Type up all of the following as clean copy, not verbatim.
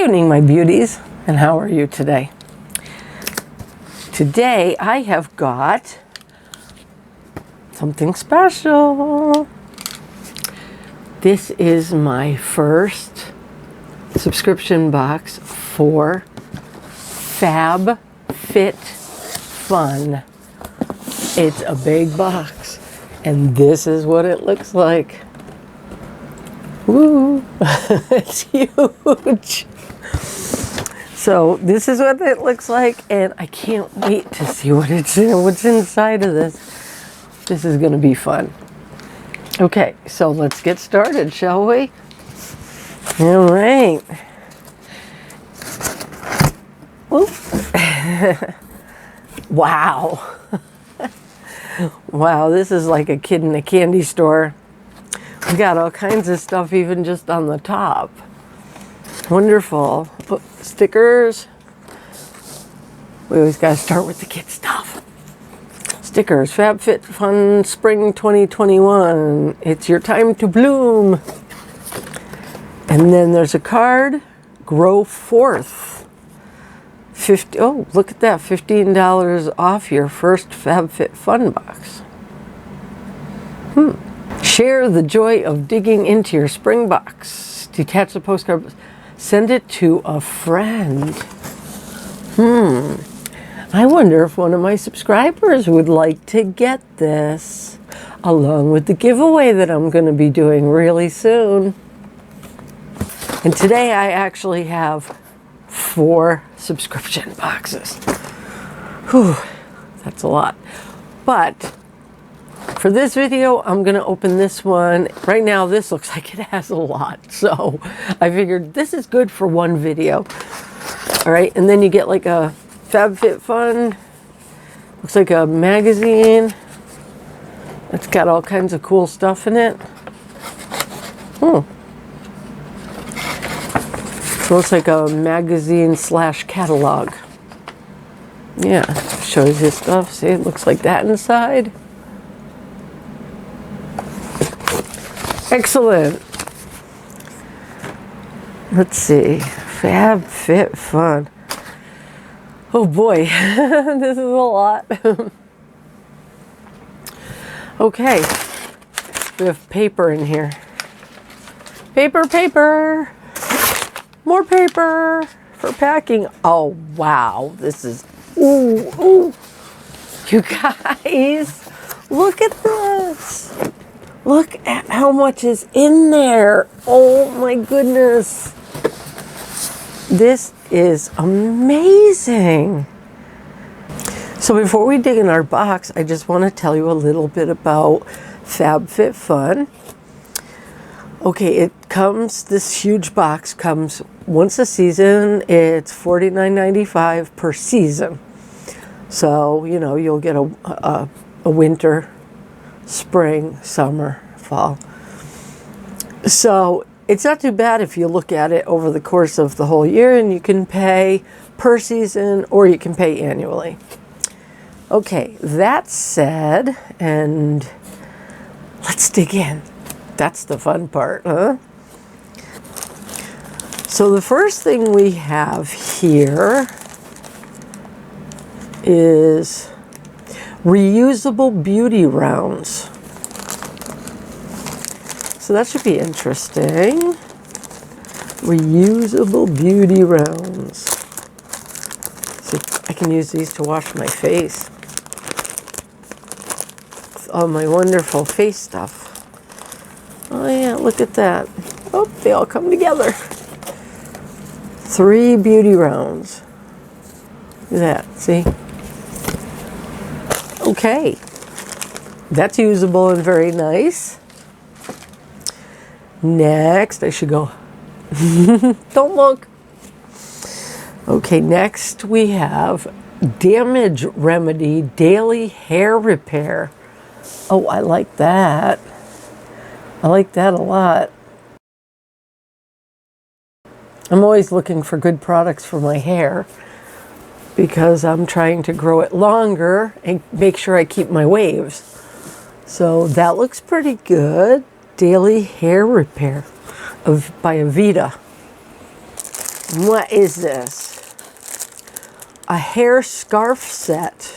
evening, my beauties, and how are you today? Today I have got something special. This is my first subscription box for FabFitFun. It's a big box, and this is what it looks like. Woo! It's huge. So this is what it looks like, and I can't wait to see what's inside of this. This is going to be fun. Okay, so let's get started, shall we? All right. Wow. Wow, this is like a kid in a candy store. We got all kinds of stuff even just on the top. Wonderful. Oh, stickers. We always got to start with the kid stuff. Stickers. FabFitFun Spring 2021. It's your time to bloom. And then there's a card. Grow Forth. Oh, look at that. $15 off your first FabFitFun box. Share the joy of digging into your spring box. Detach the postcard. Send it to a friend. I wonder if one of my subscribers would like to get this, along with the giveaway that I'm going to be doing really soon. And today I actually have 4 subscription boxes. Whew, that's a lot. But for this video, I'm going to open this one. Right now, this looks like it has a lot. So I figured this is good for one video. All right, and then you get like a FabFitFun. Looks like a magazine. It's got all kinds of cool stuff in it. Looks like a magazine / catalog. Yeah, shows you stuff. See, it looks like that inside. Excellent. Let's see. FabFitFun. Oh boy, this is a lot. Okay, we have paper in here. Paper. More paper for packing. Oh wow, this is, ooh. You guys, look at this. Look at how much is in there. Oh my goodness. This is amazing. So before we dig in our box, I just want to tell you a little bit about FabFitFun. Okay, this huge box comes once a season. It's $49.95 per season. So, you know, you'll get a winter, spring, summer, fall. So it's not too bad if you look at it over the course of the whole year, and you can pay per season or you can pay annually. Okay, that said, and let's dig in. That's the fun part, huh? So the first thing we have here is reusable beauty rounds. So that should be interesting. Reusable beauty rounds. See, I can use these to wash my face. All my wonderful face stuff. Oh yeah, look at that. Oh, they all come together. 3 beauty rounds. Look at that, see? Okay, that's usable and very nice. Next, I should go. Don't look. Okay, next we have Damage Remedy Daily Hair Repair. Oh, I like that. I like that a lot. I'm always looking for good products for my hair because I'm trying to grow it longer and make sure I keep my waves. So that looks pretty good. Daily Hair Repair by Aveda. What is this? A hair scarf set.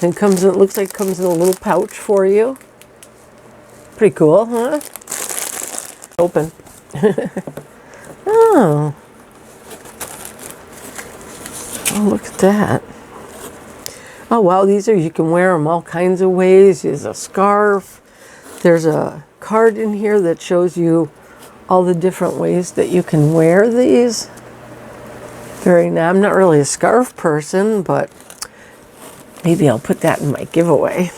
And comes in, it looks like it comes in a little pouch for you. Pretty cool, huh? Open. Oh. Oh, look at that. Oh, wow, these are, you can wear them all kinds of ways. There's a scarf. There's a card in here that shows you all the different ways that you can wear these. Very nice. I'm not really a scarf person, but maybe I'll put that in my giveaway.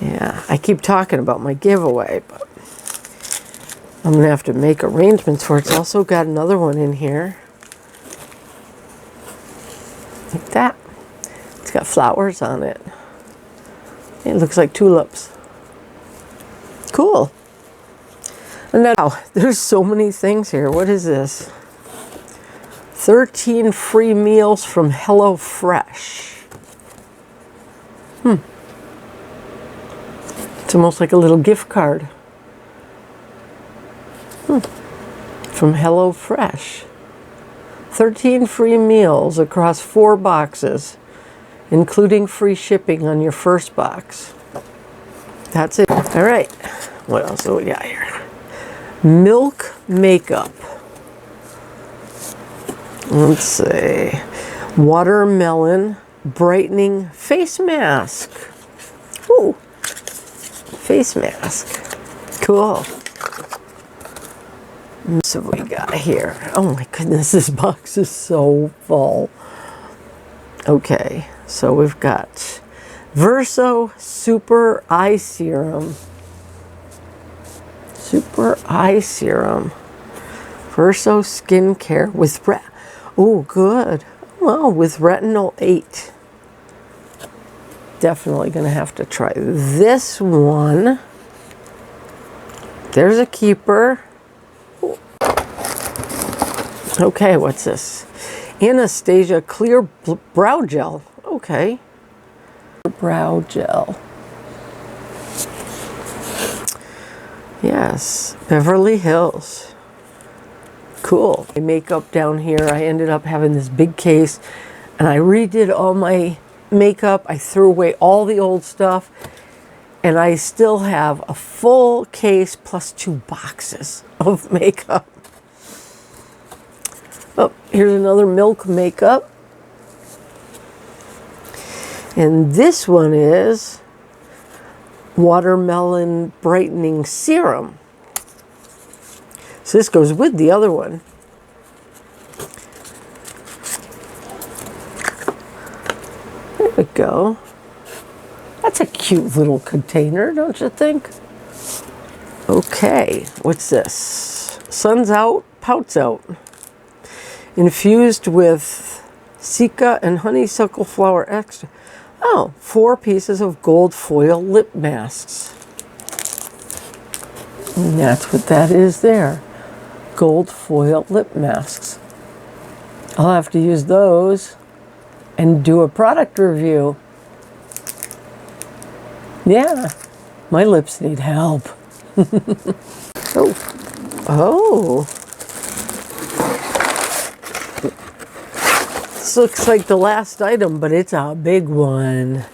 Yeah, I keep talking about my giveaway, but I'm going to have to make arrangements for it. It's also got another one in here. Like that. It's got flowers on it. It looks like tulips. Cool. And then, oh, there's so many things here. What is this? 13 free meals from HelloFresh. It's almost like a little gift card. From HelloFresh. 13 free meals across 4 boxes, including free shipping on your first box. That's it. All right. What else do we got here? Milk makeup. Let's see. Watermelon brightening face mask. Ooh. Face mask. Cool. So we got here. Oh my goodness, this box is so full. Okay, so we've got Verso Super Eye Serum. Super Eye Serum. Verso Skincare with oh, good. Well, with Retinol 8. Definitely going to have to try this one. There's a keeper. Okay, what's this? Anastasia Clear Brow Gel. Okay. Brow Gel. Yes, Beverly Hills. Cool. My makeup down here, I ended up having this big case, and I redid all my makeup. I threw away all the old stuff, and I still have a full case plus 2 boxes of makeup. Oh, here's another Milk makeup. And this one is Watermelon Brightening Serum. So this goes with the other one. There we go. That's a cute little container, don't you think? Okay, what's this? Sun's out, pouts out. Infused with cica and honeysuckle flower extract. Oh, 4 pieces of gold foil lip masks. And that's what that is there. Gold foil lip masks. I'll have to use those and do a product review. Yeah, my lips need help. Oh. This looks like the last item, but it's a big one.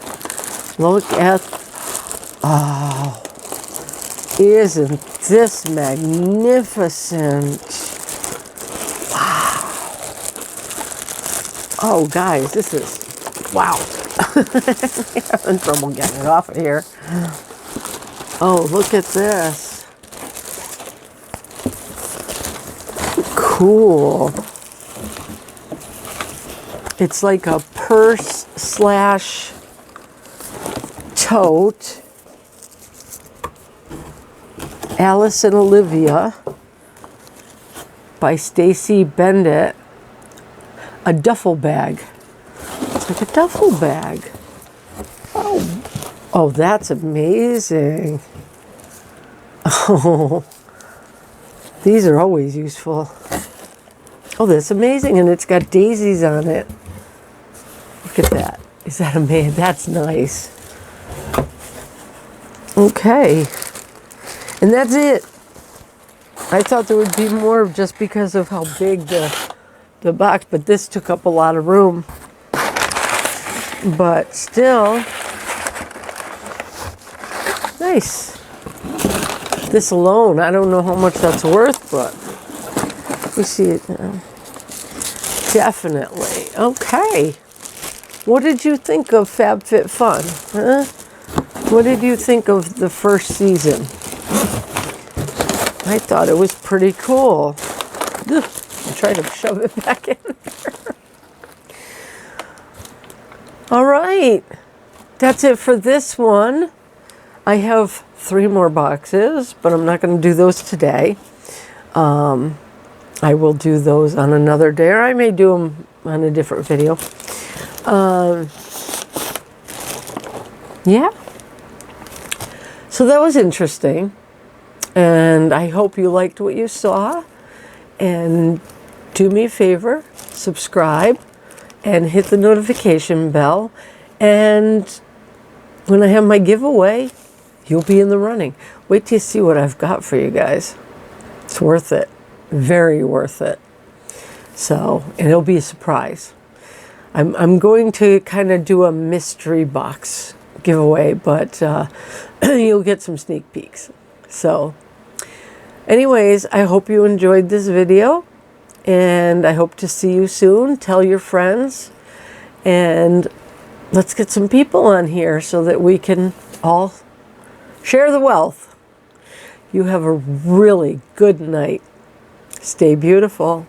Look at, oh, isn't this magnificent? Wow. Oh, guys, this is, wow. I'm having trouble getting it off of here. Oh, look at this. Cool. It's like a purse slash tote. Alice and Olivia by Stacy Bendit. A duffel bag. It's like a duffel bag. Oh, that's amazing. Oh, these are always useful. Oh, that's amazing, and it's got daisies on it. Look at that. Is that amazing? That's nice. Okay. And that's it. I thought there would be more just because of how big the box, but this took up a lot of room. But still, nice. This alone, I don't know how much that's worth, but we see it now. Definitely. Okay. What did you think of FabFitFun? Huh? What did you think of the first season? I thought it was pretty cool. Ugh, I tried to shove it back in there. All right. That's it for this one. I have 3 more boxes, but I'm not going to do those today. I will do those on another day, or I may do them on a different video. Yeah. So that was interesting. And I hope you liked what you saw. And do me a favor, subscribe and hit the notification bell. And when I have my giveaway, you'll be in the running. Wait till you see what I've got for you guys. It's worth it. Very worth it. So, and it'll be a surprise. I'm going to kind of do a mystery box giveaway, but you'll get some sneak peeks. So, anyways, I hope you enjoyed this video, and I hope to see you soon. Tell your friends, and let's get some people on here so that we can all share the wealth. You have a really good night. Stay beautiful.